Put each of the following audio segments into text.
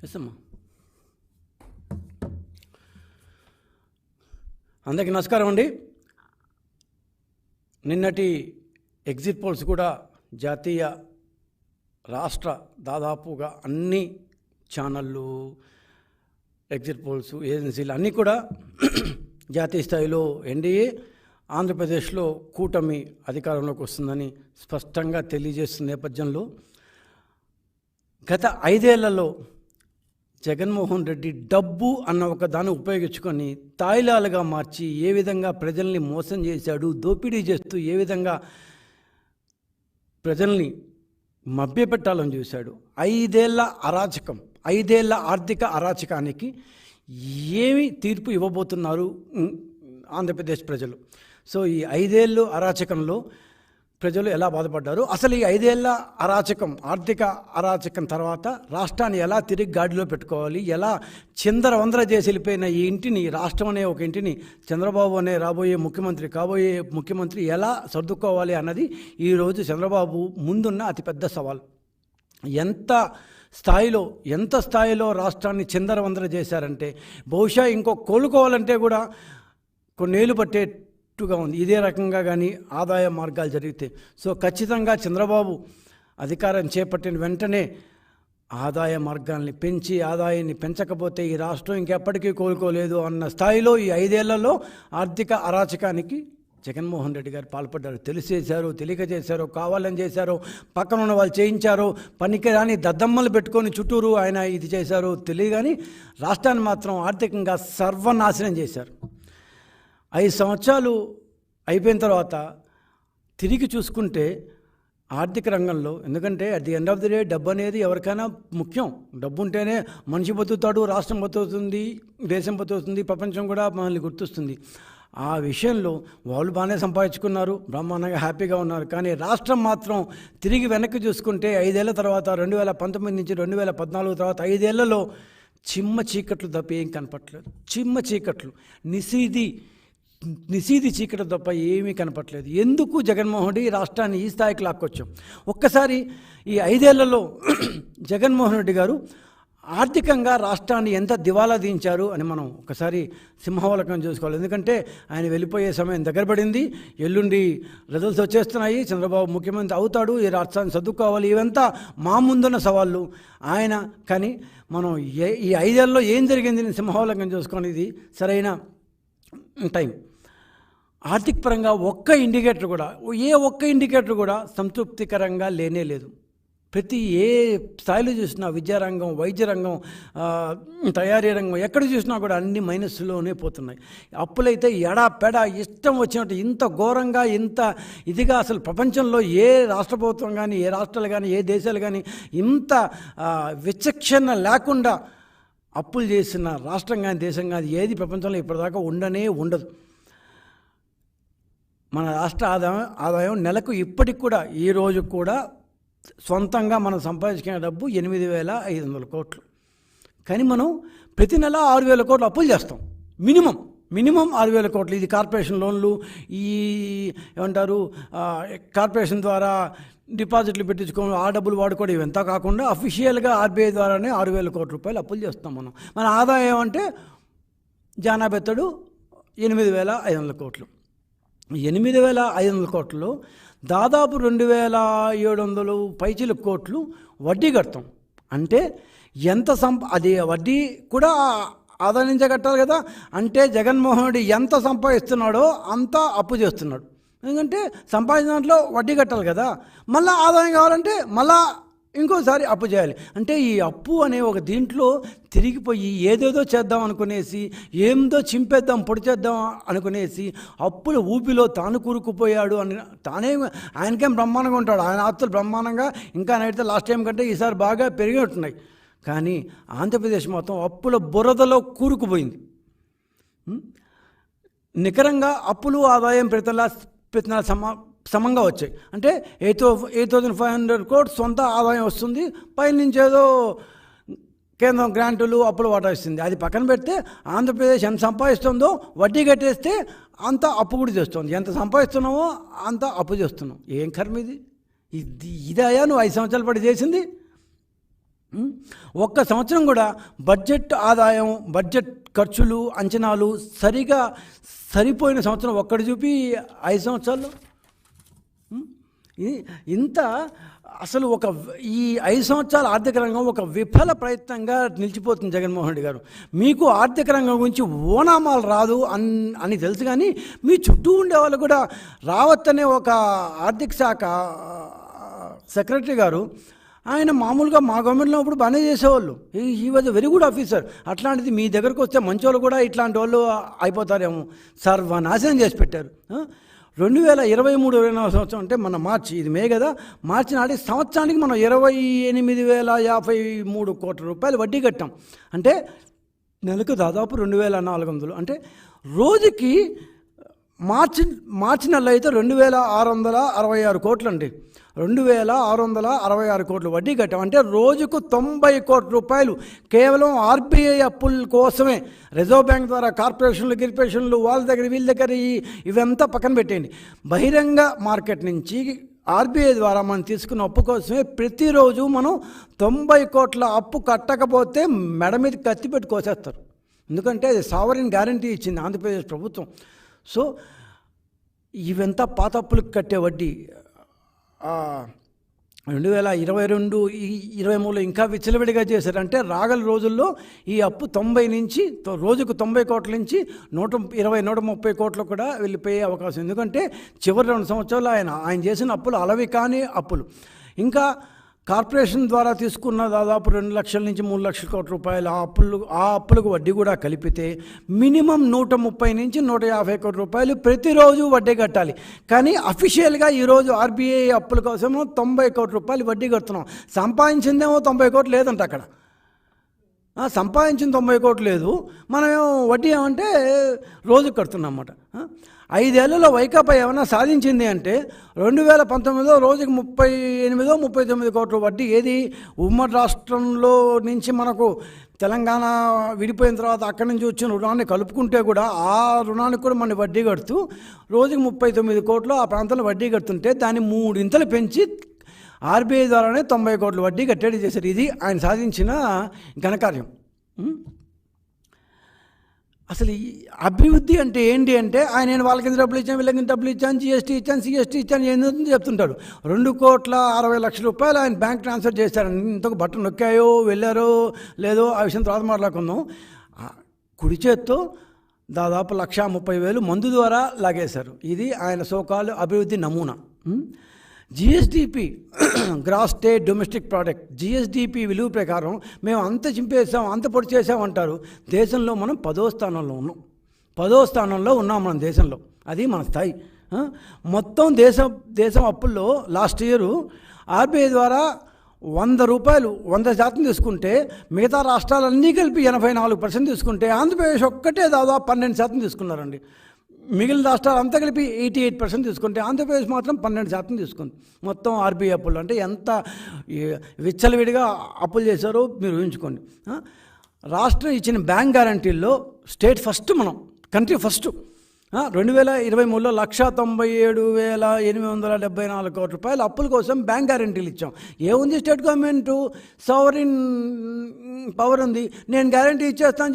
ఎస్సమ్మా. అందరికీ నమస్కారం అండి. నిన్నటి ఎగ్జిట్ పోల్స్ కూడా జాతీయ రాష్ట్ర దాదాపుగా అన్ని ఛానళ్ళు, ఎగ్జిట్ పోల్స్ ఏజెన్సీలు అన్నీ కూడా జాతీయ స్థాయిలో ఎన్డీఏ, ఆంధ్రప్రదేశ్లో కూటమి అధికారంలోకి వస్తుందని స్పష్టంగా తెలియజేస్తున్న నేపథ్యంలో గత 5 ఏళ్లలో జగన్మోహన్ రెడ్డి డబ్బు అన్న ఒక దాన్ని ఉపయోగించుకొని తాయిలాలుగా మార్చి ఏ విధంగా ప్రజల్ని మోసం చేశాడు, దోపిడీ చేస్తూ ఏ విధంగా ప్రజల్ని మభ్యపెట్టాలని చూశాడు. 5 ఏళ్ల అరాచకం, 5 ఏళ్ల ఆర్థిక అరాచకానికి ఏమి తీర్పు ఇవ్వబోతున్నారు ఆంధ్రప్రదేశ్ ప్రజలు? సో ఈ 5 ఏళ్ళు అరాచకంలో ప్రజలు ఎలా బాధపడ్డారు, అసలు ఈ 5 ఏళ్ల అరాచకం, ఆర్థిక అరాచకం తర్వాత రాష్ట్రాన్ని ఎలా తిరిగి గాడిలో పెట్టుకోవాలి, ఎలా చిందరవందర చేసి వెళ్ళిపోయిన ఈ ఇంటిని, రాష్ట్రం అనే ఒక ఇంటిని చంద్రబాబు అనే రాబోయే ముఖ్యమంత్రి, కాబోయే ముఖ్యమంత్రి ఎలా సర్దుకోవాలి అన్నది ఈరోజు చంద్రబాబు ముందున్న అతిపెద్ద సవాల్. ఎంత స్థాయిలో రాష్ట్రాన్ని చిందరవందర చేశారంటే బహుశా ఇంకో కోలుకోవాలంటే కూడా కొన్నేళ్ళు పట్టేట్టుగా ఉంది. ఇదే రకంగా కానీ ఆదాయ మార్గాలు జరిగితే. సో ఖచ్చితంగా చంద్రబాబు అధికారం చేపట్టిన వెంటనే ఆదాయ మార్గాల్ని పెంచి, ఆదాయాన్ని పెంచకపోతే ఈ రాష్ట్రం ఇంకెప్పటికీ కోలుకోలేదు అన్న స్థాయిలో ఈ 5 ఏళ్లలో ఆర్థిక అరాచకానికి జగన్మోహన్ రెడ్డి గారు పాల్పడ్డారు. తెలిసి చేశారో, తెలియక చేశారో, కావాలని చేశారో, పక్కన ఉన్న వాళ్ళు చేయించారో, పనికిరాని దద్దమ్మలు పెట్టుకొని చుట్టూరు ఆయన ఇది చేశారో తెలియదు, కానీ రాష్ట్రాన్ని మాత్రం ఆర్థికంగా సర్వనాశనం చేశారు. 5 సంవత్సరాలు అయిపోయిన తర్వాత తిరిగి చూసుకుంటే ఆర్థిక రంగంలో, ఎందుకంటే at the end of the day డబ్బు అనేది ఎవరికైనా ముఖ్యం. డబ్బు ఉంటేనే మనిషి బతుకుతాడు, రాష్ట్రం బతుకుతుంది, దేశం బతుకుతుంది, ప్రపంచం కూడా మనల్ని గుర్తిస్తుంది. ఆ విషయంలో వాళ్ళు బాగానే సంపాదించుకున్నారు, బ్రహ్మాండంగా హ్యాపీగా ఉన్నారు. కానీ రాష్ట్రం మాత్రం తిరిగి వెనక్కి చూసుకుంటే 5 ఏళ్ల తర్వాత 2019 నుంచి 2014 తర్వాత 5 ఏళ్లలో చిమ్మ చీకట్లు తప్ప ఏం కనపట్లేదు. చిమ్మ చీకట్లు, నిశీది చీకటి తప్ప ఏమీ కనపట్లేదు. ఎందుకు జగన్మోహన్ రెడ్డి రాష్ట్రాన్ని ఈ స్థాయికి లాక్కొచ్చాం? ఒక్కసారి ఈ 5 ఏళ్లలో జగన్మోహన్ రెడ్డి గారు ఆర్థికంగా రాష్ట్రాన్ని ఎంత దివాలా దించారు అని మనం ఒకసారి సింహావలోకనం చూసుకోవాలి. ఎందుకంటే ఆయన వెళ్ళిపోయే సమయం దగ్గర పడింది. ఎల్లుండి రిజల్ట్స్ వచ్చేస్తున్నాయి. చంద్రబాబు ముఖ్యమంత్రి అవుతాడు, ఈ రాష్ట్రాన్ని సర్దుకోవాలి. ఇవంతా మా ముందున్న సవాళ్ళు. ఆయన కానీ మనం ఈ 5 ఏళ్లలో ఏం జరిగింది సింహావలోకనం చూసుకొని ఇది సరైన టైం. ఆర్థిక పరంగా ఒక్క ఇండికేటర్ కూడా సంతృప్తికరంగా లేనే లేదు. ప్రతి ఏ స్థాయిలో చూసినా, విద్యారంగం, వైద్య రంగం, తయారీ రంగం, ఎక్కడ చూసినా కూడా అన్ని మైనస్లోనే పోతున్నాయి. అప్పులైతే ఎడాపెడా ఇష్టం వచ్చినట్టు, ఇంత ఘోరంగా, ఇంత ఇదిగా అసలు ప్రపంచంలో ఏ రాష్ట్ర ప్రభుత్వం కానీ, ఏ రాష్ట్రాలు కానీ, ఏ దేశాలు కానీ ఇంత విచక్షణ లేకుండా అప్పులు చేసిన రాష్ట్రం కానీ, దేశం కానీ ఏది ప్రపంచంలో ఇప్పటిదాకా ఉండదు. మన రాష్ట్ర ఆదాయం నెలకు ఇప్పటికి కూడా, ఈరోజు కూడా సొంతంగా మనం సంపాదించుకునే డబ్బు 8,500 కోట్లు. కానీ మనం ప్రతి నెల 6,000 కోట్లు అప్పులు చేస్తాం. మినిమం 6,000 కోట్లు. ఇది కార్పొరేషన్ లోన్లు, ఈ ఏమంటారు కార్పొరేషన్ ద్వారా డిపాజిట్లు పెట్టించుకోవడం, ఆ డబ్బులు వాడుకోవడం, ఇవంతా కాకుండా అఫీషియల్గా ఆర్బీఐ ద్వారానే 6,000 కోట్ల రూపాయలు అప్పులు చేస్తాం మనం. మన ఆదాయం అంటే జానాబెత్తడు 8,500 కోట్లు. 8,500 కోట్లలో దాదాపు 2,700 పైచిల కోట్లు వడ్డీ కడతాం. అంటే ఎంత అది వడ్డీ కూడా ఆదాయం నుంచే కట్టాలి కదా. అంటే జగన్మోహన్ రెడ్డి ఎంత సంపాదిస్తున్నాడో అంత అప్పు చేస్తున్నాడు. ఎందుకంటే సంపాదించిన దాంట్లో వడ్డీ కట్టాలి కదా. మళ్ళీ ఆదాయం కావాలంటే మళ్ళా ఇంకోసారి అప్పు చేయాలి. అంటే ఈ అప్పు అనే ఒక దీంట్లో తిరిగిపోయి ఏదేదో చేద్దాం అనుకునేసి, ఏందో చింపేద్దాం, పొడి చేద్దాం అనుకునేసి అప్పుల ఊపిలో తాను కూరుకుపోయాడు అని ఆయనకేం బ్రహ్మాండంగా ఉంటాడు. ఆయన ఆస్తులు బ్రహ్మాండంగా ఇంకా నడితే లాస్ట్ టైం కంటే ఈసారి బాగా పెరిగినట్టున్నాయి. కానీ ఆంధ్రప్రదేశ్ మొత్తం అప్పుల బురదలో కూరుకుపోయింది. నికరంగా అప్పులు ఆదాయం ప్రతి నెల సమంగా వచ్చాయి. అంటే 8,500 కోట్లు సొంత ఆదాయం వస్తుంది, పైనుంచి ఏదో కేంద్రం గ్రాంటులు అప్పులు వాటా ఇస్తుంది. అది పక్కన పెడితే ఆంధ్రప్రదేశ్ ఎంత సంపాదిస్తుందో వడ్డీ కట్టేస్తే అంత అప్పు కూడా చేస్తుంది. ఎంత సంపాదిస్తున్నావో అంత అప్పు చేస్తున్నావు. ఏం కర్మ ఇది? ఇదయా నువ్వు 5 సంవత్సరాలు పడి చేసింది? ఒక్క సంవత్సరం కూడా బడ్జెట్ ఆదాయం, బడ్జెట్ ఖర్చులు, అంచనాలు సరిపోయిన సంవత్సరం ఒక్కటి చూపి 5 సంవత్సరాల్లో ఇంత అసలు ఈ 5 సంవత్సరాల ఆర్థిక రంగం ఒక విఫల ప్రయత్నంగా నిలిచిపోతుంది జగన్మోహన్ రెడ్డి గారు. మీకు ఆర్థిక రంగం గురించి ఓనామాలు రాదు అని తెలుసు, కానీ మీ చుట్టూ ఉండేవాళ్ళు కూడా రావత్ అనే ఒక ఆర్థిక శాఖ సెక్రటరీ గారు, ఆయన మామూలుగా మా గవర్నమెంట్లో ఇప్పుడు బాగానే చేసేవాళ్ళు. He was a very good officer. అట్లాంటిది మీ దగ్గరకు వస్తే మంచి వాళ్ళు కూడా ఇట్లాంటి వాళ్ళు అయిపోతారేమో, సర్వనాశనం చేసి పెట్టారు. 2023-24 సంవత్సరం అంటే మన మార్చి, ఇది మే కదా, మార్చి నాటి సంవత్సరానికి మనం 28,053 కోట్ల రూపాయలు వడ్డీ కట్టాం. అంటే నెలకు దాదాపు 2,400. అంటే రోజుకి మార్చి నెల అయితే 2,666 కోట్లు అండి. 2,666 కోట్లు వడ్డీ కట్టాం. అంటే రోజుకు 90 కోట్ల రూపాయలు కేవలం ఆర్బీఐ అప్పుల కోసమే. రిజర్వ్ బ్యాంక్ ద్వారా కార్పొరేషన్లు వాళ్ళ దగ్గర వీళ్ళ దగ్గర ఇవంతా పక్కన పెట్టేయండి. బహిరంగ మార్కెట్ నుంచి ఆర్బీఐ ద్వారా మనం తీసుకున్న అప్పు కోసమే ప్రతిరోజు మనం 90 కోట్ల అప్పు కట్టకపోతే మెడ మీద కత్తి పెట్టి కోసేస్తారు. ఎందుకంటే అది సావరిన్ గ్యారంటీ ఇచ్చింది ఆంధ్రప్రదేశ్ ప్రభుత్వం. సో ఇవంతా పాత అప్పులకు కట్టే వడ్డీ. 2022-23 ఇంకా విచ్చలవిడిగా చేశారు. అంటే రాగల రోజుల్లో ఈ అప్పు 90 నుంచి రోజుకు 90 కోట్ల నుంచి 120-130 కోట్లు కూడా వెళ్ళిపోయే అవకాశం. ఎందుకంటే చివరి 2 సంవత్సరాలు ఆయన చేసిన అప్పులు అలవి కాని అప్పులు. ఇంకా కార్పొరేషన్ ద్వారా తీసుకున్న దాదాపు 2 లక్షల నుంచి 3 లక్షల కోట్ల రూపాయలు ఆ అప్పులకు వడ్డీ కూడా కలిపితే మినిమం 130 నుంచి 150 కోట్ల రూపాయలు ప్రతిరోజు వడ్డీ కట్టాలి. కానీ అఫీషియల్గా ఈరోజు ఆర్బీఐ అప్పుల కోసమో 90 కోట్ల రూపాయలు వడ్డీ కడుతున్నాం. సంపాదించిందేమో 90 కోట్లు లేదంట అక్కడ. సంపాదించిన 90 కోట్లు లేదు, మనమేమో వడ్డీ ఏమంటే రోజు కడుతున్నాం అన్నమాట. 5 ఏళ్లలో వైకాపా ఏమైనా సాధించింది అంటే 2019లో రోజుకి 38-39 కోట్ల వడ్డీ. ఏది ఉమ్మడి రాష్ట్రంలో నుంచి మనకు తెలంగాణ విడిపోయిన తర్వాత అక్కడి నుంచి వచ్చిన రుణాన్ని కలుపుకుంటే కూడా ఆ రుణానికి కూడా మనం వడ్డీ కడుతూ రోజుకి 39 కోట్లు ఆ ప్రాంతంలో వడ్డీ కడుతుంటే దాన్ని 3 ఇంతలు పెంచి ఆర్బీఐ ద్వారానే 90 కోట్ల వడ్డీ కట్టేది చేశారు. ఇది ఆయన సాధించిన ఘనకార్యం. అసలు ఈ అభివృద్ధి అంటే ఏంటి అంటే ఆయన వాళ్ళకి డబ్బులు ఇచ్చాను, వీళ్ళకి డబ్బులు ఇచ్చాను, జీఎస్టీ ఇచ్చాను, సిఎస్టీ ఇచ్చాను, ఏంటంటే చెప్తుంటాడు. 2,60,00,000 రూపాయలు ఆయన బ్యాంక్ ట్రాన్స్ఫర్ చేశారని. ఇంతకు బట్టలు నొక్కాయో వెళ్ళారో లేదో ఆ విషయం తర్వాత మాట్లాడుకుందాం. కుడి చేత్తో దాదాపు 1,30,000 మందు ద్వారా లాగేశారు. ఇది ఆయన సోకాలు అభివృద్ధి నమూనా. GSDP gross state domestic product, GSDP విలువ ప్రకారం మేము అంత చింపేసాం, అంత పొడి చేసామంటారు. దేశంలో మనం 10వ స్థానంలో ఉన్నాం. 10వ స్థానంలో ఉన్నాం మనం దేశంలో. అది మన స్థాయి. మొత్తం దేశం అప్పుల్లో లాస్ట్ ఇయర్ ఆర్బీఐ ద్వారా 100 రూపాయలు 100% తీసుకుంటే మిగతా రాష్ట్రాలన్నీ కలిపి 84% తీసుకుంటే ఆంధ్రప్రదేశ్ ఒక్కటే దాదాపు 12% తీసుకున్నారండి. మిగిలిన రాష్ట్రాలు అంతా కలిపి 88% తీసుకుంటే ఆంధ్రప్రదేశ్ మాత్రం 12% తీసుకుంది మొత్తం ఆర్బీఐ అప్పులు. అంటే ఎంత విచ్చలవిడిగా అప్పులు చేశారో మీరు ఊహించుకోండి. రాష్ట్రం ఇచ్చిన బ్యాంక్ గ్యారంటీల్లో స్టేట్ ఫస్ట్, మనం కంట్రీ ఫస్ట్. 2023లో 1,97,874 కోట్ల రూపాయలు అప్పుల కోసం బ్యాంక్ గ్యారంటీలు ఇచ్చాం. ఏముంది, స్టేట్ గవర్నమెంటు సావరిన్ పవర్ ఉంది, నేను గ్యారంటీ ఇచ్చేస్తాను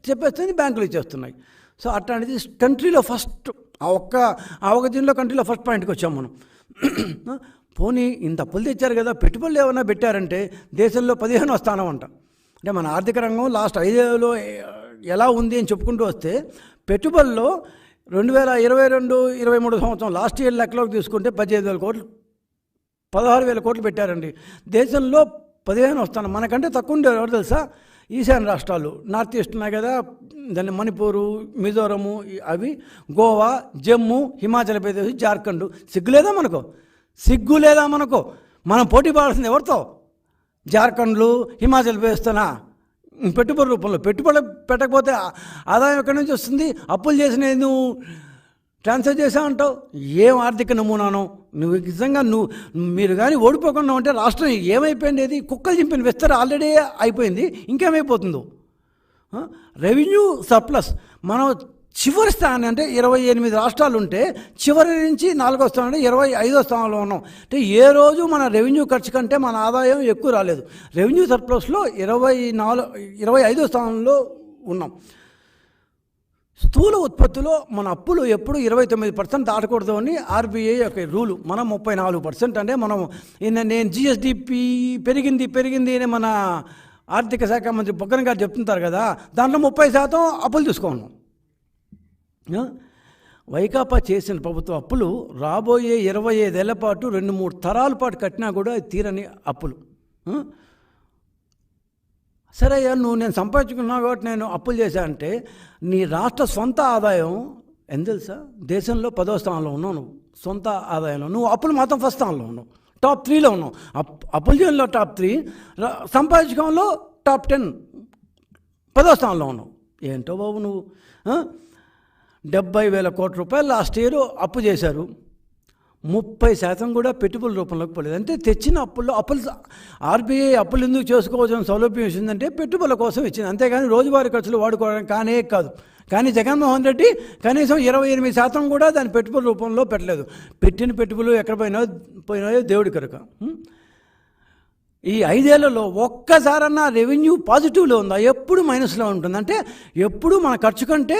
చెప్పేస్తుంది, బ్యాంకులు ఇచ్చేస్తున్నాయి. సో అట్లాంటిది కంట్రీలో ఫస్ట్, ఆ ఒక దీనిలో కంట్రీలో ఫస్ట్ పాయింట్కి వచ్చాం మనం. పోనీ ఇంత అప్పులు తెచ్చారు కదా, పెట్టుబడులు ఏమైనా పెట్టారంటే దేశంలో 15వ స్థానం అంట. అంటే మన ఆర్థిక రంగం లాస్ట్ 5 ఏళ్లలో ఎలా ఉంది అని చెప్పుకుంటూ వస్తే పెట్టుబడుల్లో 2022-23 సంవత్సరం లాస్ట్ ఇయర్ లెక్కలోకి తీసుకుంటే 15,000 కోట్లు 16,000 కోట్లు పెట్టారండి. దేశంలో 15వ స్థానం. మనకంటే తక్కువ ఉండేది ఎవరు తెలుసా? ఈశాన్య రాష్ట్రాలు, నార్త్ ఈస్ట్ ఉన్నాయి కదా, దాన్ని మణిపూరు, మిజోరము, అవి గోవా, జమ్మూ, హిమాచల్ ప్రదేశ్, జార్ఖండ్. సిగ్గు లేదా మనకు? మనం పోటీ పడాల్సింది ఎవరితో? జార్ఖండ్లు, హిమాచల్ ప్రదేశ్తోనా? పెట్టుబడి రూపంలో. పెట్టుబడి పెట్టకపోతే ఆదాయం ఎక్కడి నుంచి వస్తుంది? అప్పులు చేసినవి నువ్వు ట్రాన్స్ఫర్ చేసావంటావు. ఏం ఆర్థిక నమూనానో నువ్వు. నిజంగా మీరు కానీ ఓడిపోకుండా ఉంటే రాష్ట్రం ఏమైపోయింది? అది కుక్కలు చింపిన విస్తర ఆల్రెడీ అయిపోయింది, ఇంకేమైపోతుందో. రెవెన్యూ సర్ప్లస్ మనం చివరి స్థానం అంటే 28 రాష్ట్రాలు ఉంటే చివరి నుంచి 4వ స్థానం అంటే 25వ స్థానంలో ఉన్నాం. అంటే ఏ రోజు మన రెవెన్యూ ఖర్చు కంటే మన ఆదాయం ఎక్కువ రాలేదు. రెవెన్యూ సర్ప్లస్లో 25వ స్థానంలో ఉన్నాం. స్థూల ఉత్పత్తిలో మన అప్పులు ఎప్పుడు 29% దాటకూడదు అని ఆర్బీఐ యొక్క రూలు. మనం 34% అంటే మనం నేను జిఎస్డిపి పెరిగింది అని మన ఆర్థిక శాఖ మంత్రి బొగ్గన గారు చెప్తుంటారు కదా, దాంట్లో 30% అప్పులు తీసుకున్నాం. వైకాపా చేసిన ప్రభుత్వ అప్పులు రాబోయే 25 ఏళ్ల పాటు 2-3 తరాల పాటు కట్టినా కూడా తీరని అప్పులు. సరే అయ్యా, నేను సంపాదించుకున్నా కాబట్టి నేను అప్పులు చేశానంటే నీ రాష్ట్ర సొంత ఆదాయం ఎంత తెలుసా? దేశంలో 10వ స్థానంలో ఉన్నావు నువ్వు. సొంత ఆదాయంలో నువ్వు అప్పులు మాత్రం ఫస్ట్ స్థానంలో ఉన్నావు, టాప్ 3లో ఉన్నావు. అప్పుల చేయడంలో టాప్ 3, సంపాదించడంలో టాప్ 10, 10వ స్థానంలో ఉన్నావు. ఏంటో బాబు నువ్వు. 70,000 కోట్ల రూపాయలు లాస్ట్ ఇయర్ అప్పు చేశారు. 30% కూడా పెట్టుబడుల రూపంలోకి పోలేదు. అంటే తెచ్చిన అప్పులు ఆర్బీఐ అప్పులు ఎందుకు చేసుకోవాల్సిన సౌలభ్యం ఇచ్చిందంటే పెట్టుబడుల కోసం ఇచ్చింది, అంతేగాని రోజువారీ ఖర్చులు వాడుకోవడానికి కానే కాదు. కానీ జగన్మోహన్ రెడ్డి కనీసం 28% కూడా దాని పెట్టుబడి రూపంలో పెట్టలేదు. పెట్టిన పెట్టుబడులు ఎక్కడ పోయినాయో దేవుడి కనుక. ఈ 5 ఏళ్లలో ఒక్కసారన్నా రెవెన్యూ పాజిటివ్లో ఉందా? ఎప్పుడు మైనస్లో ఉంటుంది. అంటే ఎప్పుడు మన ఖర్చు కంటే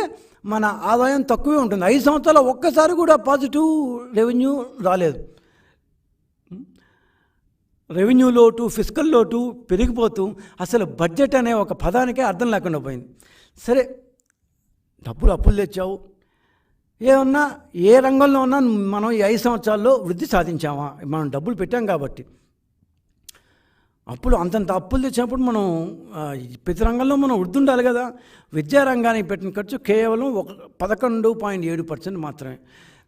మన ఆదాయం తక్కువే ఉంటుంది. 5 సంవత్సరాలు ఒక్కసారి కూడా పాజిటివ్ రెవెన్యూ రాలేదు. రెవెన్యూ లోటు, ఫిస్కల్ లోటు పెరిగిపోతూ అసలు బడ్జెట్ అనే ఒక పదానికే అర్థం లేకుండా పోయింది. సరే, అప్పులు తెచ్చావు, ఏమన్నా ఏ రంగంలో ఉన్నా మనం ఈ 5 సంవత్సరాల్లో వృద్ధి సాధించామా? మనం డబ్బులు పెట్టాం కాబట్టి. అంతంత అప్పులు తెచ్చినప్పుడు మనం ప్రతి రంగంలో మనం వృద్ధి ఉండాలి కదా. విద్యారంగానికి పెట్టిన ఖర్చు కేవలం 11.7% మాత్రమే.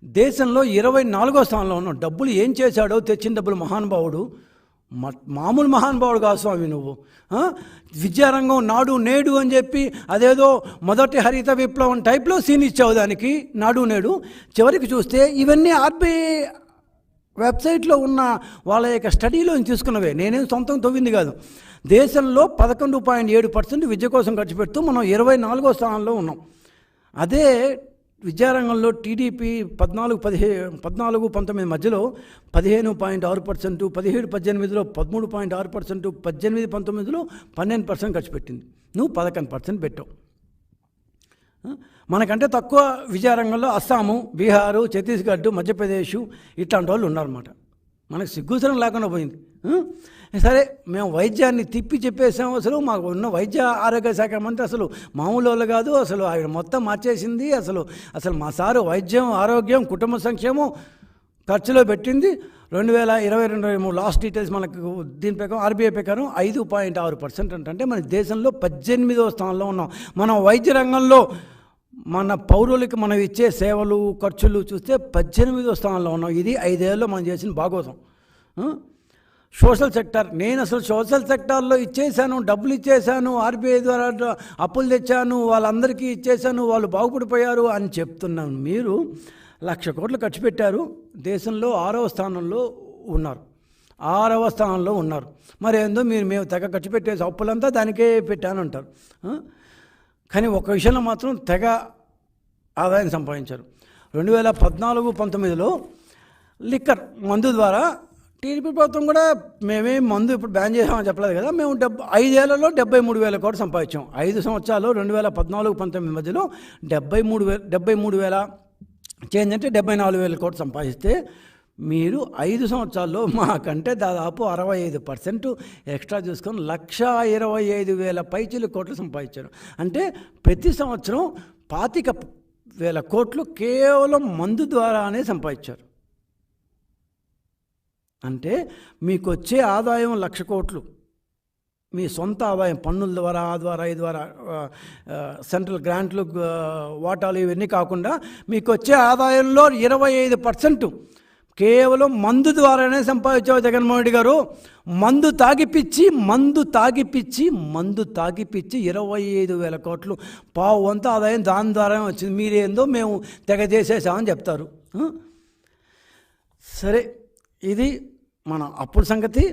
దేశంలో 24వ స్థానంలో ఉన్నాం. డబ్బులు ఏం చేశాడో తెచ్చిన డబ్బులు మహానుభావుడు, మామూలు మహానుభావుడు కాదు స్వామి నువ్వు. విద్యారంగం నాడు నేడు అని చెప్పి అదేదో మొదటి హరిత విప్లవం టైప్లో సీన్ ఇచ్చావు దానికి, నాడు నేడు. చివరికి చూస్తే ఇవన్నీ ఆర్బీఐ వెబ్సైట్లో ఉన్న వాళ్ళ యొక్క స్టడీలో తీసుకున్నవే, నేనేం సొంతం తవ్వింది కాదు. దేశంలో 11.7% విద్య కోసం ఖర్చు పెడుతూ మనం 24వ స్థానంలో ఉన్నాం. అదే విద్యారంగంలో టీడీపీ 14-19 మధ్యలో 15.6%, 17-18లో 13.6%, 18-19లో 12% ఖర్చు పెట్టింది. నువ్వు 11% పెట్టావు. మనకంటే తక్కువ విద్యారంగంలో అస్సాము, బీహారు, ఛత్తీస్గఢ్, మధ్యప్రదేశ్ ఇట్లాంటి వాళ్ళు ఉన్నారన్నమాట. మనకు సిగ్గుసరం లేకుండా పోయింది. సరే, మేము వైద్యాన్ని తిప్పి చెప్పేసాము. అసలు మాకు ఉన్న వైద్య ఆరోగ్య శాఖ మంత్రి అసలు మామూలు వాళ్ళు కాదు, అసలు ఆయన మొత్తం మార్చేసింది. అసలు మా సారు వైద్యం, ఆరోగ్యం, కుటుంబ సంక్షేమం ఖర్చులో పెట్టింది 2022-23 లాస్ట్ డీటెయిల్స్ మనకు దీని ప్రకారం ఆర్బీఐ ప్రకారం 5.6% అంటే మన దేశంలో 18వ స్థానంలో ఉన్నాం. మనం వైద్య రంగంలో మన పౌరులకి మనం ఇచ్చే సేవలు, ఖర్చులు చూస్తే 18వ స్థానంలో ఉన్నాం. ఇది 5 ఏళ్ళలో మనం చేసిన భాగోతం. సోషల్ సెక్టర్, నేను అసలు సోషల్ సెక్టార్లో ఇచ్చేసాను, డబ్బులు ఇచ్చేసాను, ఆర్బీఐ ద్వారా అప్పులు తెచ్చాను, వాళ్ళందరికీ ఇచ్చేసాను, వాళ్ళు బాగుపడిపోయారు అని చెప్తున్నాను. మీరు 1,00,000 కోట్లు ఖర్చు పెట్టారు, దేశంలో 6వ స్థానంలో ఉన్నారు. 6వ స్థానంలో ఉన్నారు. మరి ఏందో మేము తెగ ఖర్చు పెట్టేసి అప్పులంతా దానికే పెట్టాను అంటారు. కానీ ఒక విషయంలో మాత్రం తెగ ఆదాయం సంపాదించారు. 2014-19లో లిక్కర్ మందు ద్వారా టీడీపీ ప్రభుత్వం కూడా మేమేం మందు ఇప్పుడు బ్యాన్ చేసామని చెప్పలేదు కదా, మేము 5 ఏళ్లలో 73,000 కోట్లు సంపాదించాం. 5 సంవత్సరాలు 2014-19 మధ్యలో 73,000 చేంజ్ అంటే 74,000 కోట్లు సంపాదిస్తే మీరు 5 సంవత్సరాల్లో మాకంటే దాదాపు 65% ఎక్స్ట్రా చూసుకొని 1,25,000 పైచిలు కోట్లు సంపాదించారు. అంటే ప్రతి సంవత్సరం 25,000 కోట్లు కేవలం మందు ద్వారానే సంపాదించారు. అంటే మీకు వచ్చే ఆదాయం 1,00,000 కోట్లు మీ సొంత ఆదాయం, పన్నుల ద్వారా, ఆ ద్వారా, ఈ ద్వారా, సెంట్రల్ గ్రాంట్లు, వాటాలు ఇవన్నీ కాకుండా మీకు వచ్చే ఆదాయంలో 25% కేవలం మందు ద్వారానే సంపాదించావు జగన్మోహన్ రెడ్డి గారు. మందు తాగిపిచ్చి 25,000 కోట్లు, పావు వంత ఆదాయం దాని ద్వారానే వచ్చింది. మీరేందో మేము తెగ చేసేసామని చెప్తారు. సరే, ఇది మన అప్పుల సంగతి.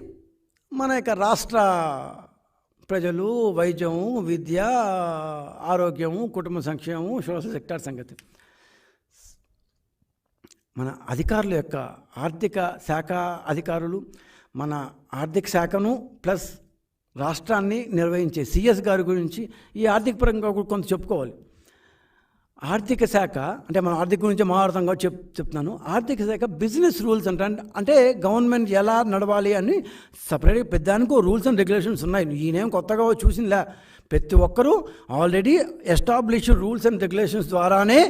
మన యొక్క రాష్ట్ర ప్రజలు, వైద్యం, విద్య, ఆరోగ్యము, కుటుంబ సంక్షేమము, సోషల్ సెక్టార్ సంగతి. మన అధికారుల యొక్క ఆర్థిక శాఖ అధికారులు మన ఆర్థిక శాఖను ప్లస్ రాష్ట్రాన్ని నిర్వహించే సిఎస్ గారి గురించి ఈ ఆర్థిక పరంగా కూడా కొంత చెప్పుకోవాలి. ఆర్థిక శాఖ అంటే మన ఆర్థిక గురించి మాట్లాడతాం కాబట్టి చెప్తున్నాను. ఆర్థిక శాఖ బిజినెస్ రూల్స్ అంటే గవర్నమెంట్ ఎలా నడవాలి అని సపరేట్గా పెద్దానికి రూల్స్ అండ్ రెగ్యులేషన్స్ ఉన్నాయి. ఈయనేం కొత్తగా చూసిందిలే. ప్రతి ఒక్కరూ already established rules and regulations ద్వారానే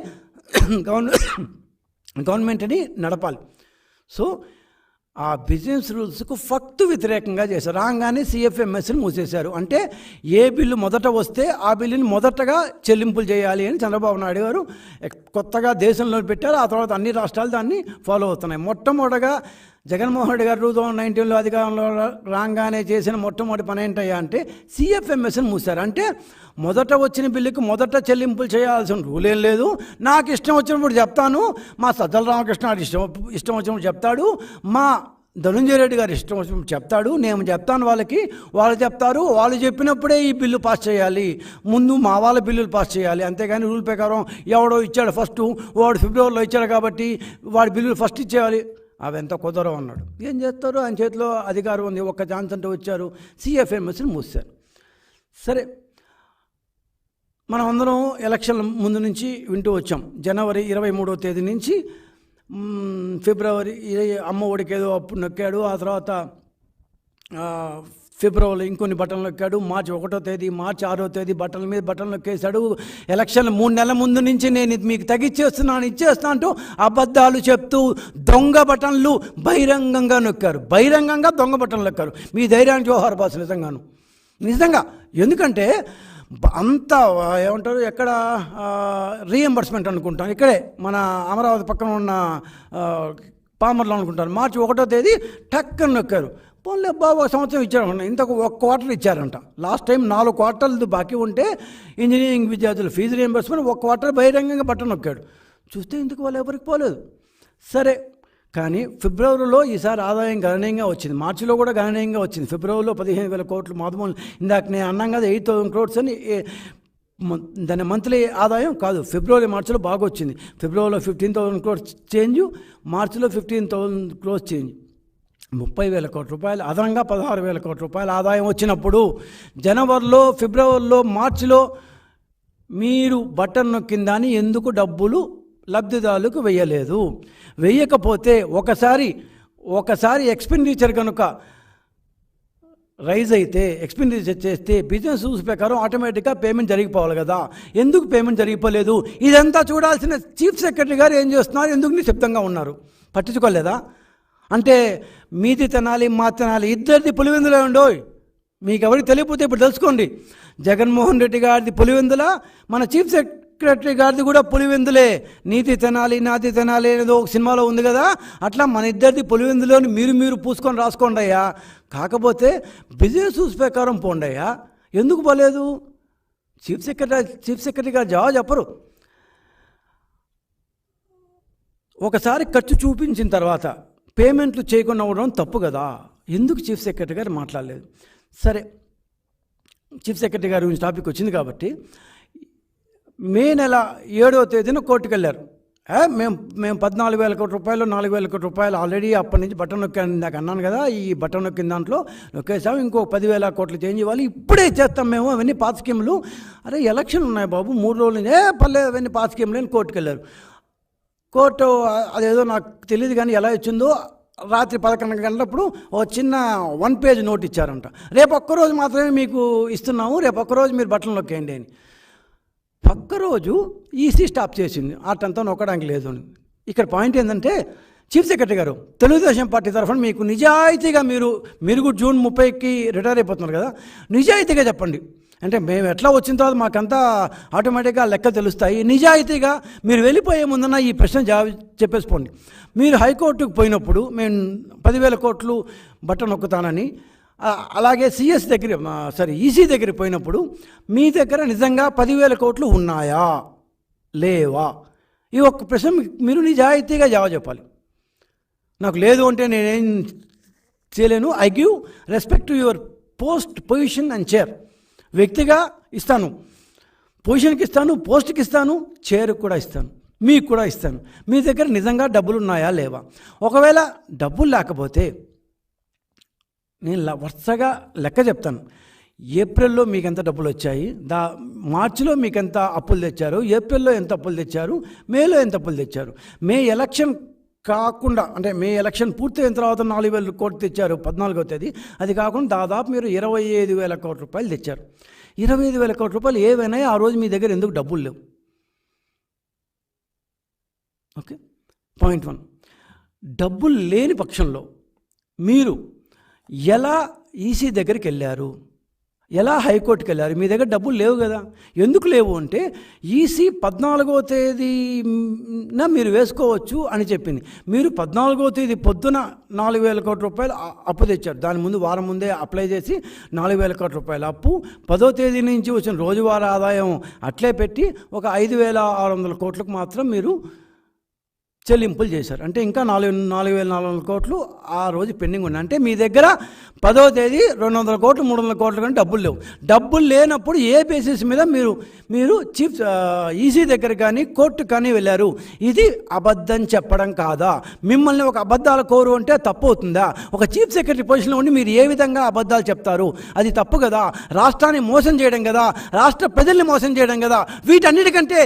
గవర్నమెంట్ని నడపాలి. సో ఆ బిజినెస్ రూల్స్కు వ్యతిరేకంగా చేశారు. రాగానే సిఎఫ్ఎంఎస్ని మూసేశారు. అంటే ఏ బిల్లు మొదట వస్తే ఆ బిల్లుని మొదటగా చెల్లింపులు చేయాలి అని చంద్రబాబు నాయుడు గారు కొత్తగా దేశంలో పెట్టారు. ఆ తర్వాత అన్ని రాష్ట్రాలు దాన్ని ఫాలో అవుతున్నాయి. మొట్టమొదటిగా జగన్మోహన్ రెడ్డి గారు 2019లో అధికారంలో రాగానే చేసిన మొట్టమొదటి పని ఏంటయ్యా అంటే సిఎఫ్ఎంఎస్ని మూసారు. అంటే మొదట వచ్చిన బిల్లుకి మొదట చెల్లింపులు చేయాల్సిన రూల్ ఏం లేదు. నాకు ఇష్టం వచ్చినప్పుడు చెప్తాను, మా సజ్జల రామకృష్ణ ఇష్టం వచ్చినప్పుడు చెప్తాడు, మా ధనుంజయ రెడ్డి గారు ఇష్టం వచ్చినప్పుడు చెప్తాడు, నేను చెప్తాను వాళ్ళకి, వాళ్ళు చెప్తారు, వాళ్ళు చెప్పినప్పుడే ఈ బిల్లు పాస్ చేయాలి, ముందు మా వాళ్ళ బిల్లులు పాస్ చేయాలి. అంతేగాని రూల్ ప్రకారం ఎవడో ఇచ్చాడు ఫస్ట్, వాడు ఫిబ్రవరిలో ఇచ్చాడు కాబట్టి వాడి బిల్లులు ఫస్ట్ ఇచ్చేయాలి, అవంతా కుదరవు అన్నాడు. ఏం చేస్తారు, ఆయన చేతిలో అధికారం ఉంది. ఒక్క ఛాన్స్ అంటే వచ్చారు, సిఎఫ్ఎంఎస్ని మూసారు. సరే, మనం అందరం ఎలక్షన్ ముందు నుంచి వింటూ వచ్చాం. జనవరి 23వ తేదీ నుంచి ఫిబ్రవరి అమ్మ ఒడికి ఏదో అప్పుడు నొక్కాడు. ఆ తర్వాత ఫిబ్రవరిలో ఇంకొన్ని బటన్లు నొక్కాడు. మార్చి 1వ తేదీ, మార్చి 6వ తేదీ బటన్ల మీద బటన్లు నొక్కేశాడు. ఎలక్షన్ 3 నెలల ముందు నుంచి నేను మీకు ఇచ్చేస్తా అంటూ అబద్ధాలు చెప్తూ దొంగ బటన్లు బహిరంగంగా నొక్కారు. బహిరంగంగా దొంగ బటన్లు నొక్కారు. మీ ధైర్యానికి జోహార్ బాస్. నిజంగా ఎందుకంటే అంత ఏమంటారు, ఎక్కడ రీఎంబర్స్మెంట్ అనుకుంటాం, ఇక్కడే మన అమరావతి పక్కన ఉన్న పామర్లో అనుకుంటారు. మార్చి 1వ తేదీ టక్కన నొక్కారు. పోన్లే బాబు, 1 సంవత్సరం ఇచ్చారంట. ఇంతకు 1 క్వార్టర్ ఇచ్చారంట. లాస్ట్ టైం 4 క్వార్టర్లు బాకీ ఉంటే ఇంజనీరింగ్ విద్యార్థులు ఫీజు రీఎంబర్స్మెంట్ 1 క్వార్టర్ బహిరంగంగా బట్టన్ నొక్కాడు. చూస్తే ఇందుకు వాళ్ళు ఎవరికి పోలేదు. సరే, కానీ ఫిబ్రవరిలో ఈసారి ఆదాయం గణనీయంగా వచ్చింది. మార్చిలో కూడా గణనీయంగా వచ్చింది. ఫిబ్రవరిలో 15,000 కోట్లు మాధుమూలు. ఇందాక నేను అన్నాం కదా 8,000 crores అని. దాని మంత్లీ ఆదాయం కాదు, ఫిబ్రవరి మార్చిలో బాగా వచ్చింది. ఫిబ్రవరిలో 15,000 crores చేంజ్, మార్చిలో 15,000 crores చేంజ్. 30,000 కోట్ల రూపాయలు అదనంగా 16,000 కోట్ల రూపాయల ఆదాయం వచ్చినప్పుడు జనవరిలో, ఫిబ్రవరిలో, మార్చిలో మీరు బటన్ నొక్కిందని ఎందుకు డబ్బులు లబ్ధిదారులకు వెయ్యలేదు? వెయ్యకపోతే ఒకసారి ఎక్స్పెండిచర్ కనుక రైజ్ అయితే, ఎక్స్పెండిచర్ చేస్తే బిజినెస్ రూల్స్ ప్రకారం ఆటోమేటిక్గా పేమెంట్ జరిగిపోవాలి కదా. ఎందుకు పేమెంట్ జరిగిపోలేదు? ఇదంతా చూడాల్సిన చీఫ్ సెక్రటరీ గారు ఏం చేస్తున్నారు, ఎందుకు నిశ్శబ్దంగా ఉన్నారు? పట్టించుకోలేదా? అంటే మీది తినాలి, మా తినాలి, ఇద్దరిది పులివెందులే ఉండోయ్. మీకు ఎవరికి తెలియకపోతే ఇప్పుడు తెలుసుకోండి. జగన్మోహన్ రెడ్డి గారిది పులివెందుల, మన చీఫ్ సెక్రటరీ గారిది కూడా పులివెందులే. నీతి తినాలి, నాతి తినాలి అనేదో ఒక సినిమాలో ఉంది కదా, అట్లా మన ఇద్దరిది పులివెందులోని మీరు పూసుకొని రాసుకోండి అయ్యా. కాకపోతే బిజినెస్ రూల్స్ ప్రకారం పోండి అయ్యా. ఎందుకు పోలేదు? చీఫ్ సెక్రటరీ గారు జవాబు చెప్పరు. ఒకసారి ఖర్చు చూపించిన తర్వాత పేమెంట్లు చేయకుండా ఉండడం తప్పు కదా. ఎందుకు చీఫ్ సెక్రటరీ గారు మాట్లాడలేదు? సరే, చీఫ్ సెక్రటరీ గారి గురించి టాపిక్ వచ్చింది కాబట్టి మే నెల 7వ తేదీన కోర్టుకు వెళ్ళారు. మేము 14,000 కోట్ల రూపాయలు, 4,000 కోట్ల రూపాయలు ఆల్రెడీ అప్పటి నుంచి బటన్ నొక్కాను, నాకు అన్నాను కదా, ఈ బటన్ నొక్కిన దాంట్లో నొక్కేసాము, ఇంకో 10,000 కోట్లు చేంజ్ ఇవ్వాలి, ఇప్పుడే చేస్తాం మేము, అవన్నీ పాత స్కీములు. అరే ఎలక్షన్ ఉన్నాయి బాబు, 3 రోజులు పర్లేదు, అవన్నీ పాత స్కీములు అని కోర్టుకు వెళ్ళారు. కోర్టు అదేదో నాకు తెలియదు కానీ ఎలా ఇచ్చిందో, రాత్రి 11 గంటలప్పుడు ఓ చిన్న 1 పేజ్ నోట్ ఇచ్చారంట. రేపు ఒక్కరోజు మాత్రమే మీకు ఇస్తున్నాము, రేపు ఒక్కరోజు మీరు బట్టలు నొక్కేయండి అని. ఒక్కరోజు ఈసీ స్టాప్ చేసింది, అటంతా నొక్కడానికి లేదు అని. ఇక్కడ పాయింట్ ఏంటంటే, చీఫ్ సెక్రటరీ గారు తెలుగుదేశం పార్టీ తరఫున మీకు నిజాయితీగా మీరు కూడా జూన్ 30కి రిటైర్ అయిపోతున్నారు కదా, నిజాయితీగా చెప్పండి. అంటే మేము ఎట్లా వచ్చిన తర్వాత మాకంతా ఆటోమేటిక్గా లెక్కలు తెలుస్తాయి. నిజాయితీగా మీరు వెళ్ళిపోయే ముందున్న ఈ ప్రశ్న జవాబు చెప్పేసిపోండి. మీరు హైకోర్టుకు పోయినప్పుడు మేము 10,000 కోట్లు బట్ట నొక్కుతానని, అలాగే ఈసీ దగ్గర పోయినప్పుడు మీ దగ్గర నిజంగా 10,000 కోట్లు ఉన్నాయా లేవా? ఈ ఒక్క ప్రశ్న మీరు నిజాయితీగా జవాబు చెప్పాలి. నాకు లేదు అంటే నేనేం చేయలేను. I give respect to your post, position and chair. వ్యక్తిగా ఇస్తాను, పొజిషన్కి ఇస్తాను, పోస్ట్కి ఇస్తాను, చైర్కి కూడా ఇస్తాను, మీకు కూడా ఇస్తాను. మీ దగ్గర నిజంగా డబ్బులు ఉన్నాయా లేవా? ఒకవేళ డబ్బులు లేకపోతే నేను వరుసగా లెక్క చెప్తాను. ఏప్రిల్లో మీకు ఎంత డబ్బులు వచ్చాయి, మార్చిలో మీకు ఎంత అప్పులు తెచ్చారు, ఏప్రిల్లో ఎంత అప్పులు తెచ్చారు, మేలో ఎంత అప్పులు తెచ్చారు. మే ఎలక్షన్ కాకుండా, అంటే మే ఎలక్షన్ పూర్తయిన తర్వాత 4,000 కోట్లు తెచ్చారు 14వ తేదీ. అది కాకుండా దాదాపు మీరు 25,000 కోట్ల రూపాయలు తెచ్చారు. 25,000 కోట్ల రూపాయలు ఏవైనా ఆ రోజు మీ దగ్గర ఎందుకు డబ్బులు లేవు? Okay, point 1. డబ్బులు లేని పక్షంలో మీరు ఎలా ఈసీ దగ్గరికి వెళ్ళారు, ఎలా హైకోర్టుకి వెళ్ళారు? మీ దగ్గర డబ్బులు లేవు కదా. ఎందుకు లేవు అంటే ఈసీ 14వ తేదీన మీరు వేసుకోవచ్చు అని చెప్పింది. మీరు 14వ తేదీ పొద్దున 4,000 కోట్ల రూపాయలు అప్పు తెచ్చారు. దాని ముందు వారం ముందే అప్లై చేసి 4,000 కోట్ల రూపాయల అప్పు, 10వ తేదీ నుంచి వచ్చిన రోజువారీ ఆదాయం అట్లే పెట్టి ఒక 5,600 కోట్లకు మాత్రం మీరు చెల్లింపులు చేశారు. అంటే ఇంకా 4,400 కోట్లు ఆ రోజు పెండింగ్ ఉన్నాయి. అంటే మీ దగ్గర 10వ తేదీ 200 కోట్లు 300 కోట్లు కానీ డబ్బులు లేవు. డబ్బులు లేనప్పుడు ఏ బేసిస్ మీద మీరు చీఫ్ ఈసీ దగ్గర కానీ కోర్టు కానీ వెళ్ళారు? ఇది అబద్ధం చెప్పడం కాదా? మిమ్మల్ని ఒక అబద్ధాల కోరు అంటే తప్పు అవుతుందా? ఒక చీఫ్ సెక్రటరీ పొజిషన్లో ఉండి మీరు ఏ విధంగా అబద్ధాలు చెప్తారు? అది తప్పు కదా. రాష్ట్రాన్ని మోసం చేయడం కదా, రాష్ట్ర ప్రజల్ని మోసం చేయడం కదా. వీటన్నిటికంటే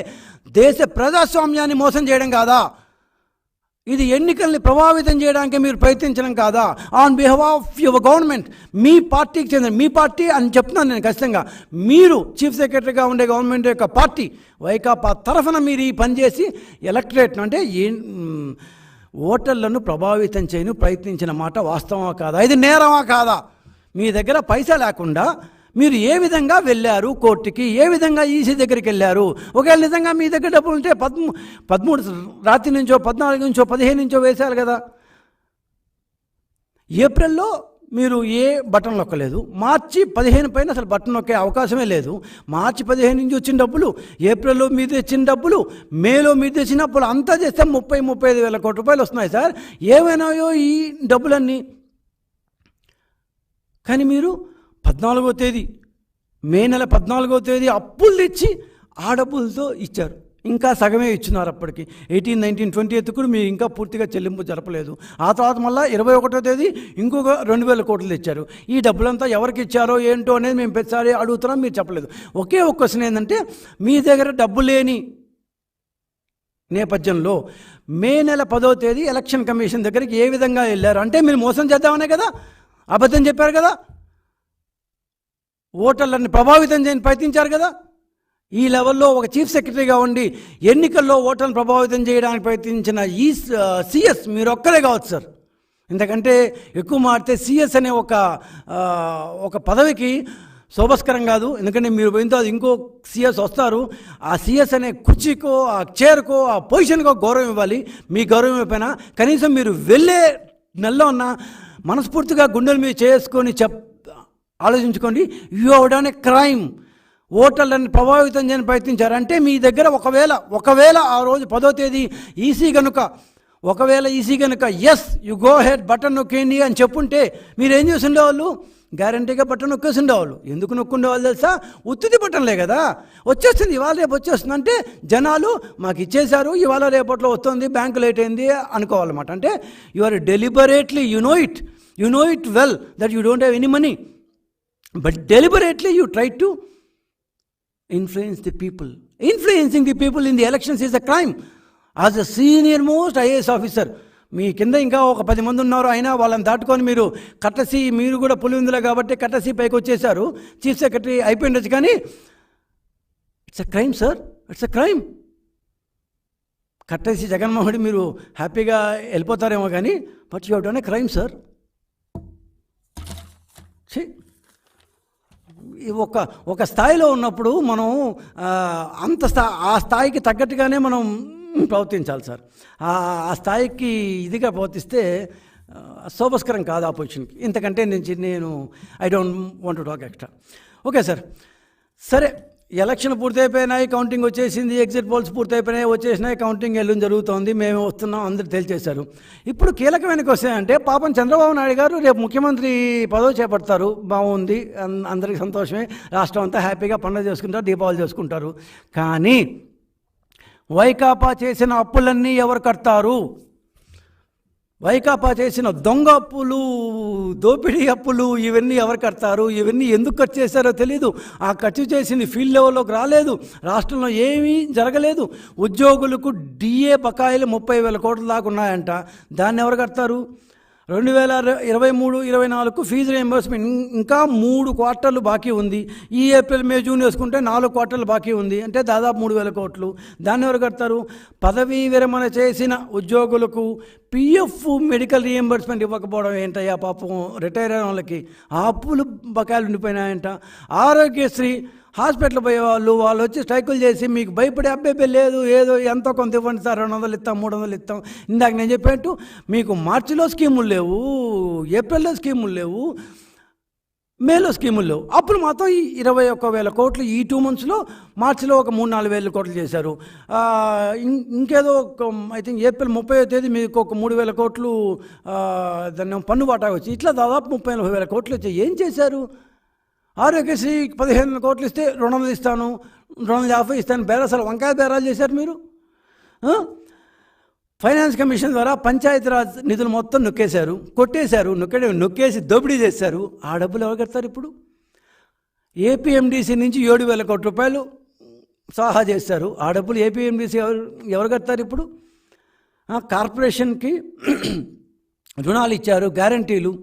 దేశ ప్రజాస్వామ్యాన్ని మోసం చేయడం కాదా? ఇది ఎన్నికల్ని ప్రభావితం చేయడానికి మీరు ప్రయత్నించడం కాదా? On behalf of your government, మీ పార్టీకి చెందిన, మీ పార్టీ అని చెప్తున్నాను నేను ఖచ్చితంగా, మీరు చీఫ్ సెక్రటరీగా ఉండే గవర్నమెంట్ యొక్క పార్టీ వైకాపా తరఫున మీరు ఈ పని చేసి ఎలక్టరేట్ను, అంటే ఓటర్లను ప్రభావితం చేయను ప్రయత్నించిన మాట వాస్తవమా కాదా? ఇది నేరమా కాదా? మీ దగ్గర పైసా లేకుండా మీరు ఏ విధంగా వెళ్ళారు కోర్టుకి? ఏ విధంగా ఈసీ దగ్గరికి వెళ్ళారు? ఒకవేళ నిజంగా మీ దగ్గర డబ్బులు ఉంటే 13 రాత్రి నుంచో 14 నుంచో 15 నుంచో వేశారు కదా. ఏప్రిల్లో మీరు ఏ బటన్ నొక్కలేదు. మార్చి 15 పైన అసలు బటన్ నొక్కే అవకాశమే లేదు. మార్చి 15 నుంచి వచ్చిన డబ్బులు, ఏప్రిల్లో మీరు తెచ్చిన డబ్బులు, మేలో మీరు తెచ్చిన అప్పులు అంతా చేస్తే 35,000 కోట్ల రూపాయలు వస్తున్నాయి సార్. ఏమైనాయో ఈ డబ్బులన్నీ? కానీ మీరు 14వ తేదీ, మే నెల 14వ తేదీ అప్పులు తెచ్చి ఆ డబ్బులతో ఇచ్చారు. ఇంకా సగమే ఇచ్చినారు. అప్పటికి 18, 19, 20th కూడా మీరు ఇంకా పూర్తిగా చెల్లింపు జరపలేదు. ఆ తర్వాత మళ్ళీ 21వ తేదీ ఇంకొక 2,000 కోట్లు తెచ్చారు. ఈ డబ్బులంతా ఎవరికి ఇచ్చారో ఏంటో అనేది మేము ప్రతిసారి అడుగుతున్నాం, మీరు చెప్పలేదు. ఒకే ఒక క్వశ్చన్ ఏంటంటే, మీ దగ్గర డబ్బు లేని నేపథ్యంలో మే నెల 10వ తేదీ ఎలక్షన్ కమిషన్ దగ్గరికి ఏ విధంగా వెళ్ళారు? అంటే మీరు మోసం చేద్దామనే కదా, అబద్ధం చెప్పారు కదా, ఓటర్లను ప్రభావితం చేయని ప్రయత్నించారు కదా. ఈ లెవెల్లో ఒక చీఫ్ సెక్రటరీగా ఉండి ఎన్నికల్లో ఓటర్లను ప్రభావితం చేయడానికి ప్రయత్నించిన ఈ సిఎస్ మీరు ఒక్కరే కావచ్చు సార్. ఎందుకంటే ఎక్కువ మారితే సిఎస్ అనే ఒక పదవికి శోభస్కరం కాదు. ఎందుకంటే మీరు పోయిన తర్వాత ఇంకో సిఎస్ వస్తారు. ఆ సిఎస్ అనే కుర్చీకో, ఆ చైర్కో, ఆ పొజిషన్కో గౌరవం ఇవ్వాలి. మీ గౌరవం ఇవ్వకపోయినా కనీసం మీరు వెళ్ళే నెలలో ఉన్న మనస్ఫూర్తిగా గుండెల మీద చేసుకొని ఆలోచించుకోండి. You have done a crime. ఓటర్లను ప్రభావితం చేయని ప్రయత్నించారు. అంటే మీ దగ్గర ఒకవేళ ఆ రోజు 10వ తేదీ ఈసీ కనుక yes you go ahead button నొక్కేయండి అని చెప్పుంటే మీరేం చేసి ఉండేవాళ్ళు? గ్యారంటీగా బటన్ నొక్కేసి ఉండేవాళ్ళు. ఎందుకు నొక్కుండేవాళ్ళు తెలుసా? ఉత్తుది బటన్లే కదా, వచ్చేస్తుంది ఇవాళ రేపు వచ్చేస్తుంది. అంటే జనాలు మాకు ఇచ్చేశారు, ఇవాళ రేపట్లో వస్తుంది, బ్యాంకు లేట్ అయింది అనుకోవాలన్నమాట. అంటే you are deliberately, you know it well that you don't have any money, but deliberately you try to influence the people. Influencing the people in the elections is a crime. As a senior most IAS officer, మీ కింద ఇంకా ఒక 10 మంది ఉన్నారు, అయినా వాళ్ళని దాటుకొని మీరు కట్టసి, మీరు కూడా పులివెందులే కాబట్టి కట్టసి పైకి వచ్చేసారు, చీఫ్ సెక్రటరీ అయిపోయిండొచ్చు. కానీ it's a crime sir, it's a crime. కట్టసి జగన్మోహన్ రెడ్డి మీరు హ్యాపీగా వెళ్ళిపోతారేమో కానీ, but you have done a crime sir. ఒక స్థాయిలో ఉన్నప్పుడు మనం ఆ స్థాయికి తగ్గట్టుగానే మనం ప్రవర్తించాలి సార్. ఆ స్థాయికి ఇదిగా ప్రవర్తిస్తే శోభస్కరం కాదు ఆ పొజిషన్కి. ఇంతకంటే నేను I don't want to talk extra. Okay sir, సరే ఎలక్షన్ పూర్తయిపోయినాయి, కౌంటింగ్ వచ్చేసింది, ఎగ్జిట్ పోల్స్ పూర్తయిపోయినాయి, వచ్చేసినాయి, కౌంటింగ్ వెళ్ళడం జరుగుతోంది, మేము వస్తున్నాం, అందరూ తేల్చేశారు. ఇప్పుడు కీలకమైన క్వశ్చన్ అంటే పాపం చంద్రబాబు నాయుడు గారు రేపు ముఖ్యమంత్రి పదవి చేపడతారు, బాగుంది, అందరికీ సంతోషమే, రాష్ట్రం అంతా హ్యాపీగా పండుగ చేసుకుంటారు, దీపావళి చేసుకుంటారు. కానీ వైకాపా చేసిన అప్పులన్నీ ఎవరు కడతారు? వైకాపా చేసిన దొంగ అప్పులు, దోపిడీ అప్పులు, ఇవన్నీ ఎవరు కడతారు? ఇవన్నీ ఎందుకు ఖర్చు చేశారో తెలీదు. ఆ ఖర్చు చేసింది ఫీల్డ్ లెవెల్లోకి రాలేదు, రాష్ట్రంలో ఏమీ జరగలేదు. ఉద్యోగులకు డిఏ బకాయిలు 30,000 కోట్ల దాకా ఉన్నాయంట, దాన్ని ఎవరు కడతారు? 2023-24 ఫీజు రియంబర్స్మెంట్ ఇంకా 3 క్వార్టర్లు బాకీ ఉంది. ఈ ఏప్రిల్ మే జూన్ వేసుకుంటే 4 క్వార్టర్లు బాకీ ఉంది, అంటే దాదాపు 3,000 కోట్లు. దాన్ని ఎవరు కడతారు? పదవీ విరమణ చేసిన ఉద్యోగులకు పిఎఫ్ మెడికల్ రియంబర్స్మెంట్ ఇవ్వకపోవడం ఏంటయ్యా పాపం రిటైర్ అయిన వాళ్ళకి ఆ అప్పులు బకాయిలు ఉండిపోయినాయంట. ఆరోగ్యశ్రీ హాస్పిటల్ పోయే వాళ్ళు వచ్చి స్ట్రైకులు చేసి మీకు భయపడే అబ్బాయి లేదు, ఏదో ఎంతో కొంత ఇవ్వండి సార్, 200 ఇస్తాం, 300 ఇస్తాం. ఇందాక నేను చెప్పేట్టు మీకు మార్చిలో స్కీములు లేవు, ఏప్రిల్లో స్కీములు లేవు, మేలో స్కీములు లేవు. అప్పుడు మాత్రం 21,000 కోట్లు ఈ 2 monthsలో, మార్చిలో ఒక 3-4 కోట్లు చేశారు. ఇంకేదో ఐ థింక్ ఏప్రిల్ 30వ తేదీ మీకు ఒక 3,000 కోట్లు దాన్ని పన్ను వాటా వచ్చి, ఇట్లా దాదాపు 30,000 కోట్లు వచ్చి ఏం చేశారు? ఆరోగ్యశ్రీ 15 కోట్లు ఇస్తే 200 ఇస్తాను, 250 ఇస్తాను, బేరాసాలు వంకాయ బేరాలు చేశారు మీరు. ఫైనాన్స్ కమిషన్ ద్వారా పంచాయతీరాజ్ నిధులు మొత్తం నొక్కేశారు, కొట్టేశారు, నొక్కేసి దోపిడీ చేశారు. ఆ డబ్బులు ఎవరు కడతారు ఇప్పుడు? ఏపీఎండిసి నుంచి 7,000 కోట్ల రూపాయలు సహా చేశారు. ఆ డబ్బులు ఏపీఎండిసి ఎవరు కడతారు ఇప్పుడు? కార్పొరేషన్కి రుణాలు ఇచ్చారు, గ్యారంటీలు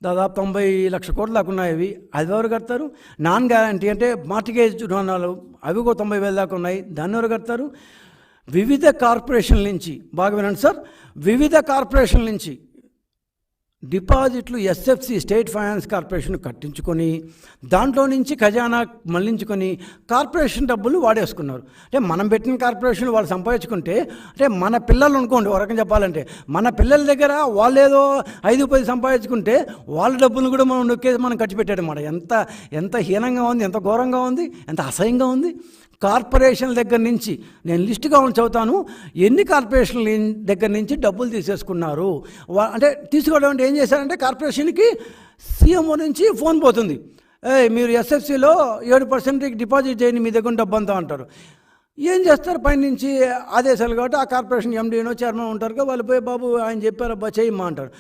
దాదాపు 90 లక్షల కోట్ల దాకా ఉన్నాయి. అది ఎవరు కడతారు? నాన్ గ్యారంటీ అంటే మార్టిగేజ్ రుణాలు, అవి కూడా 90,000 దాకా ఉన్నాయి, దాన్ని ఎవరు కడతారు? వివిధ కార్పొరేషన్ల నుంచి, బాగా వినండి సార్, వివిధ కార్పొరేషన్ల నుంచి డిపాజిట్లు ఎస్ఎఫ్సి స్టేట్ ఫైనాన్స్ కార్పొరేషన్ కట్టించుకొని దాంట్లో నుంచి ఖజానా మళ్లించుకొని కార్పొరేషన్ డబ్బులు వాడేసుకున్నారు. అంటే మనం పెట్టిన కార్పొరేషన్లు వాళ్ళు సంపాదించుకుంటే, అంటే మన పిల్లలు అనుకోండి, ఒక రకంగా చెప్పాలంటే మన పిల్లల దగ్గర వాళ్ళు ఏదో 5-10 సంపాదించుకుంటే వాళ్ళ డబ్బులు కూడా మనం నొక్కేసి మనం ఖర్చు పెట్టాడన్నమాట. ఎంత హీనంగా ఉంది, ఎంత ఘోరంగా ఉంది, ఎంత అసహ్యంగా ఉంది. కార్పొరేషన్ల దగ్గర నుంచి నేను లిస్టుగా చదువుతాను, ఎన్ని కార్పొరేషన్ల దగ్గర నుంచి డబ్బులు తీసేసుకున్నారు. అంటే తీసుకోవడం అంటే ఏం చేశారంటే, కార్పొరేషన్కి సీఎంఓ నుంచి ఫోన్ పోతుంది, మీరు ఎస్ఎఫ్సిలో 7% డిపాజిట్ చేయండి, మీ దగ్గర డబ్బు అంతా అంటారు. ఏం చేస్తారు? పైనుంచి ఆదేశాలు కాబట్టి ఆ కార్పొరేషన్ ఎండీనో చైర్మన్ ఉంటారు కదా, వాళ్ళు పోయి బాబు ఆయన చెప్పారు అబ్బా చేయమ్మా అంటారు.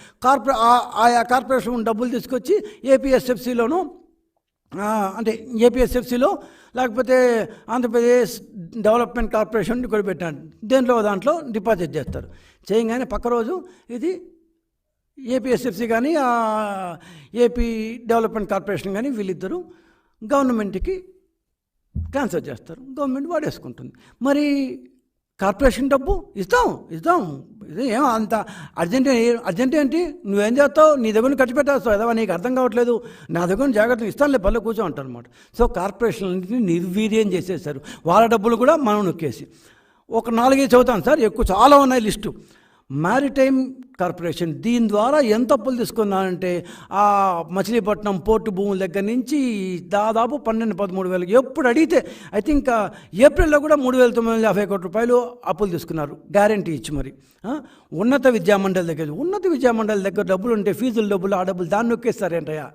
ఆయా కార్పొరేషన్ డబ్బులు తీసుకొచ్చి ఏపీఎస్ఎఫ్సిలోనూ, అంటే ఏపీఎస్ఎఫ్సిలో లేకపోతే ఆంధ్రప్రదేశ్ డెవలప్మెంట్ కార్పొరేషన్ కూడా పెట్టాను, దాంట్లో డిపాజిట్ చేస్తారు. చేయగానే పక్క రోజు ఇది ఏపీఎస్ఎఫ్సి కానీ ఏపీ డెవలప్మెంట్ కార్పొరేషన్ కానీ వీళ్ళిద్దరూ గవర్నమెంట్కి ట్రాన్స్ఫర్ చేస్తారు, గవర్నమెంట్ వాడేసుకుంటుంది. మరి కార్పొరేషన్ డబ్బు ఇస్తాం ఇది ఏమో అంత అర్జెంట్ ఏంటి? నువ్వేం చేస్తావు? నీ దగ్గర ఖర్చు పెట్టేస్తావు కదా, నీకు అర్థం కావట్లేదు, నా దగ్గర జాగ్రత్తగా ఇస్తానులే, పల్లె కూర్చో అంటారు అనమాట. సో కార్పొరేషన్లన్నింటినీ నిర్వీర్యం చేసేసారు, వాళ్ళ డబ్బులు కూడా మనం నొక్కేసి. ఒక 4 చదువుతాను సార్, ఎక్కువ చాలా ఉన్నాయి లిస్టు. మ్యారిటైమ్ కార్పొరేషన్, దీని ద్వారా ఎంత అప్పులు తీసుకున్నారంటే ఆ మచిలీపట్నం పోర్టు భూముల దగ్గర నుంచి దాదాపు 12-13 వేలు, ఎప్పుడు అడిగితే ఐ థింక్ ఏప్రిల్లో కూడా 3,950 కోట్ల రూపాయలు అప్పులు తీసుకున్నారు గ్యారంటీ ఇచ్చి. మరి ఉన్నత విద్యామండలి దగ్గర డబ్బులు ఉంటే ఫీజుల డబ్బులు, ఆ డబ్బులు దాన్ని నొక్కేస్తారేంటయ్యా.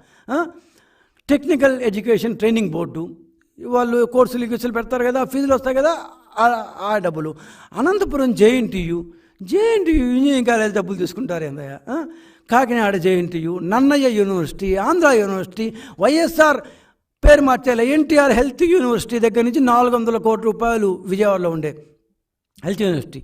టెక్నికల్ ఎడ్యుకేషన్ ట్రైనింగ్ బోర్డు వాళ్ళు కోర్సులు గీసులు పెడతారు కదా, ఫీజులు వస్తాయి కదా, ఆ డబ్బులు. అనంతపురం జేఎన్టీయు ఇంజనీరింగ్ కాలేజ్ డబ్బులు తీసుకుంటారు ఏందయ్యా. Kakinada JNTU, Nannaya university, Andhra university, YSR పేరు మార్చాలి, ఎన్టీఆర్ హెల్త్ యూనివర్సిటీ దగ్గర నుంచి 400 కోట్ల రూపాయలు విజయవాడలో ఉండే health university.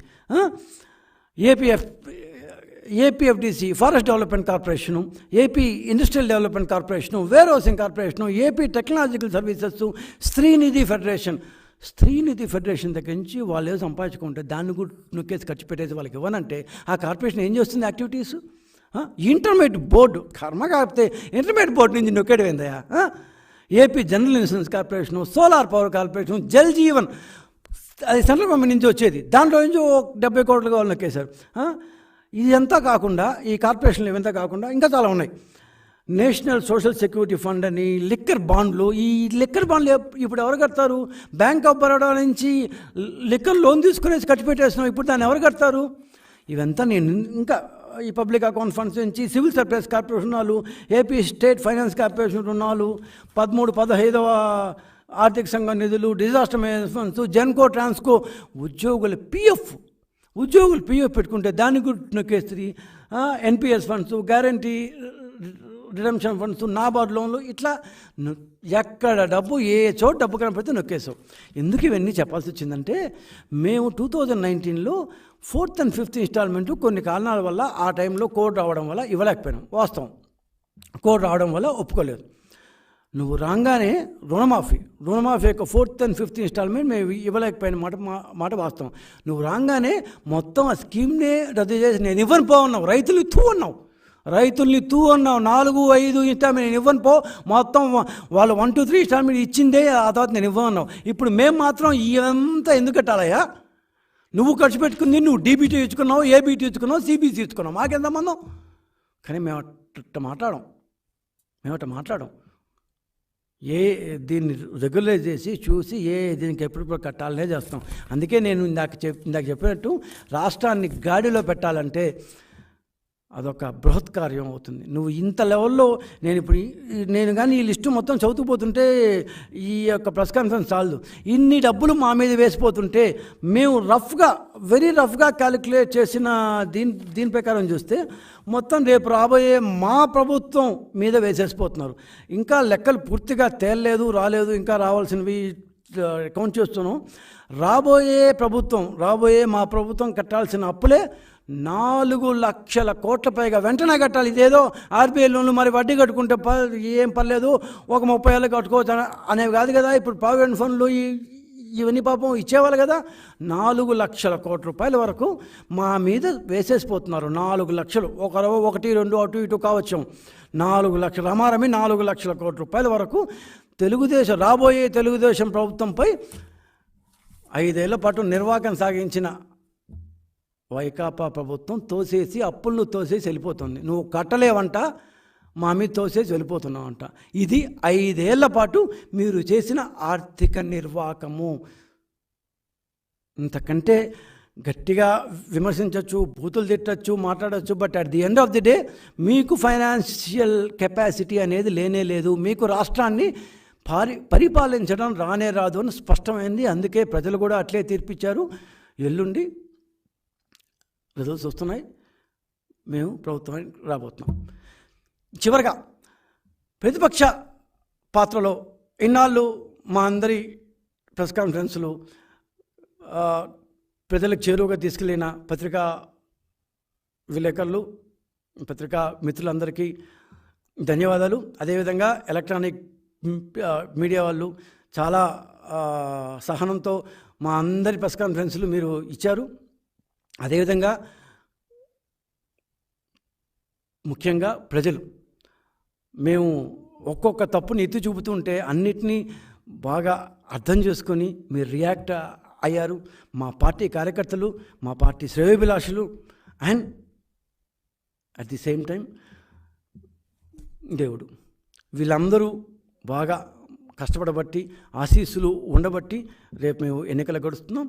APFDC forest development corporation, AP industrial development corporation, warehousing corporation, AP technological services, Srinidhi federation దగ్గర నుంచి వాళ్ళు ఏదో సంపాదించుకుంటే దాన్ని కూడా నొక్కేసి ఖర్చు పెట్టేసి వాళ్ళకి ఇవ్వనంటే ఆ కార్పొరేషన్ ఏం చేస్తుంది యాక్టివిటీస్? ఇంటర్మీడియట్ బోర్డు కర్మ కాకపోతే ఇంటర్మీడియట్ బోర్డు నుంచి నొక్కేయడం ఏందయ్యా. AP general insurance corporation, solar power corporation, Jal Jeevan, అది సెంట్రల్ గవర్నమెంట్ నుంచి వచ్చేది, దాంట్లో నుంచి 70 కోట్లుగా వాళ్ళు నొక్కేశారు. ఇదంతా కాకుండా ఈ కార్పొరేషన్లు ఇవంతా కాకుండా ఇంకా చాలా ఉన్నాయి. నేషనల్ సోషల్ సెక్యూరిటీ ఫండ్ అని, లిక్కర్ బాండ్లు. ఈ లిక్కర్ బాండ్లు ఇప్పుడు ఎవరు కడతారు? బ్యాంక్ ఆఫ్ బరోడా నుంచి లిక్కర్ లోన్ తీసుకునేసి కట్టి పెట్టేస్తున్నాం. ఇప్పుడు దాన్ని ఎవరు కడతారు? ఇవంతా నేను ఇంకా ఈ పబ్లిక్ అకౌంట్ ఫండ్స్ నుంచి సివిల్ సప్లైస్ కార్పొరేషన్ రుణాలు, ఏపీ స్టేట్ ఫైనాన్స్ కార్పొరేషన్ రుణాలు, 13, 15వ ఆర్థిక సంఘం నిధులు, disaster management funds, Genco, Transco, ఉద్యోగుల పిఎఫ్ పెట్టుకుంటే దాన్ని కూడా నొక్కేస్తుంది. NPS funds, guarantee redemption funds, NABARD లోన్లు, ఇట్లా ఎక్కడ డబ్బు ఏ చోట డబ్బు కనపడితే నొక్కేసాం. ఎందుకు ఇవన్నీ చెప్పాల్సి వచ్చిందంటే, మేము 2019లో 4th and 5th ఇన్స్టాల్మెంటు కొన్ని కారణాల వల్ల ఆ టైంలో కోడ్ రావడం వల్ల ఇవ్వలేకపోయినాం. వాస్తవం, కోడ్ రావడం వల్ల ఒప్పుకోలేదు. నువ్వు రాగానే రుణమాఫీ యొక్క 4th and 5th ఇన్స్టాల్మెంట్ మేము ఇవ్వలేకపోయిన మాట వాస్తవం. నువ్వు రాగానే మొత్తం ఆ స్కీమ్నే రద్దు చేసి నేను ఇవ్వను పో అన్నావు. రైతుల్ని తూ అన్నావు. 4, 5 ఇన్స్టాల్మెంట్ నేను ఇవ్వను పో, మొత్తం వాళ్ళు 1, 2, 3 ఇన్స్టాల్మెంట్ ఇచ్చిందే, ఆ తర్వాత నేను ఇవ్వను. ఇప్పుడు మేము మాత్రం ఇవంతా ఎందుకు కట్టాలయ్యా? నువ్వు ఖర్చు పెట్టుకుంది, నువ్వు డీబీటీ ఇచ్చుకున్నావు, ఏబీటీ ఇచ్చుకున్నావు, సిబిసి ఇచ్చుకున్నావు, మాకెంత మందం. కానీ మేము అట్ట మాట్లాడం. దీన్ని రెగ్యులైజ్ చేసి చూసి దీనికి ఎప్పుడు కట్టాలనే చేస్తాం. అందుకే నేను ఇందాక చెప్పినట్టు రాష్ట్రాన్ని గాడిలో పెట్టాలంటే అదొక బృహత్ కార్యం అవుతుంది. నువ్వు ఇంత లెవెల్లో నేను కానీ ఈ లిస్టు మొత్తం చదువుతుపోతుంటే ఈ యొక్క ప్రెస్ కాన్ఫరెన్స్ చాలదు. ఇన్ని డబ్బులు మా మీద వేసిపోతుంటే మేము వెరీ రఫ్గా క్యాలిక్యులేట్ చేసిన దీని ప్రకారం చూస్తే మొత్తం రేపు రాబోయే మా ప్రభుత్వం మీద వేసేసిపోతున్నారు. ఇంకా లెక్కలు పూర్తిగా రాలేదు, ఇంకా రావాల్సినవి కౌంట్ చేస్తున్నాం. రాబోయే మా ప్రభుత్వం కట్టాల్సిన అప్పులే 4 లక్షల కోట్ల పైగా వెంటనే కట్టాలి. ఇదేదో ఆర్బీఐ లోన్లు మరి వడ్డీ కట్టుకుంటే ఏం పర్లేదు, ఒక 30 ఏళ్ళు కట్టుకోవచ్చు అనేవి కాదు కదా. ఇప్పుడు ప్రావిడెంట్ ఫండ్లు ఇవన్నీ పాపం ఇచ్చేవాళ్ళు కదా. 4 లక్షల కోట్ల రూపాయల వరకు మా మీద వేసేసిపోతున్నారు. 4 లక్షలు, 1, 2 అటు ఇటు కావచ్చు, 4 లక్షలు, రమారమి 4 లక్షల కోట్ల రూపాయల వరకు రాబోయే తెలుగుదేశం ప్రభుత్వంపై 5 ఏళ్ల పాటు నిర్వాహకం సాగించిన వైకాపా ప్రభుత్వం అప్పులను తోసేసి వెళ్ళిపోతుంది. నువ్వు కట్టలేవంట, మా మీద తోసేసి వెళ్ళిపోతున్నావంట. ఇది 5 ఏళ్ల పాటు మీరు చేసిన ఆర్థిక నిర్వాహకము. ఇంతకంటే గట్టిగా విమర్శించవచ్చు, బూతులు తిట్టచ్చు, మాట్లాడచ్చు. But at the end of the day మీకు ఫైనాన్షియల్ కెపాసిటీ అనేది లేనే లేదు. మీకు రాష్ట్రాన్ని పరిపాలించడం రాదు అని స్పష్టమైంది. అందుకే ప్రజలు కూడా అట్లే తీర్పిచ్చారు. ఎల్లుండి రిజల్ట్స్ వస్తున్నాయి, మేము ప్రభుత్వానికి రాబోతున్నాం. చివరగా ప్రతిపక్ష పాత్రలో ఇన్నాళ్ళు మా అందరి ప్రెస్ కాన్ఫరెన్సులు ప్రజలకు చేరువుగా తీసుకెళ్ళిన పత్రికా విలేకరులు, పత్రికా మిత్రులందరికీ ధన్యవాదాలు. అదేవిధంగా ఎలక్ట్రానిక్ మీడియా వాళ్ళు చాలా సహనంతో మా అందరి ప్రెస్ కాన్ఫరెన్సులు మీరు ఇచ్చారు. అదేవిధంగా ముఖ్యంగా ప్రజలు, మేము ఒక్కొక్క తప్పుని ఎత్తి చూపుతుంటే అన్నిటినీ బాగా అర్థం చేసుకొని మీరు రియాక్ట్ అయ్యారు. మా పార్టీ కార్యకర్తలు, మా పార్టీ శ్రేయోభిలాషులు, and at the same time దేవుడు, వీళ్ళందరూ బాగా కష్టపడబట్టి, ఆశీస్సులు ఉండబట్టి రేపు మేము ఎన్నికలు గడుస్తున్నాం.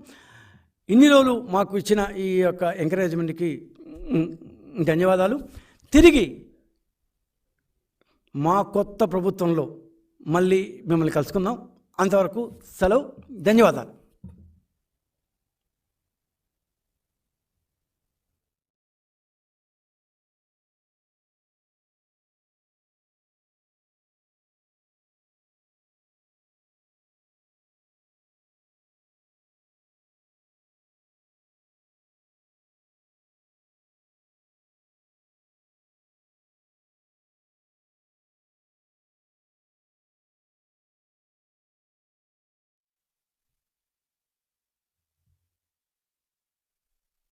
ఇన్ని రోజులు మాకు ఇచ్చిన ఈ యొక్క ఎంకరేజ్మెంట్కి ధన్యవాదాలు. తిరిగి మా కొత్త ప్రభుత్వంలో మళ్ళీ మిమ్మల్ని కలుసుకుందాం. అంతవరకు సెలవు. ధన్యవాదాలు.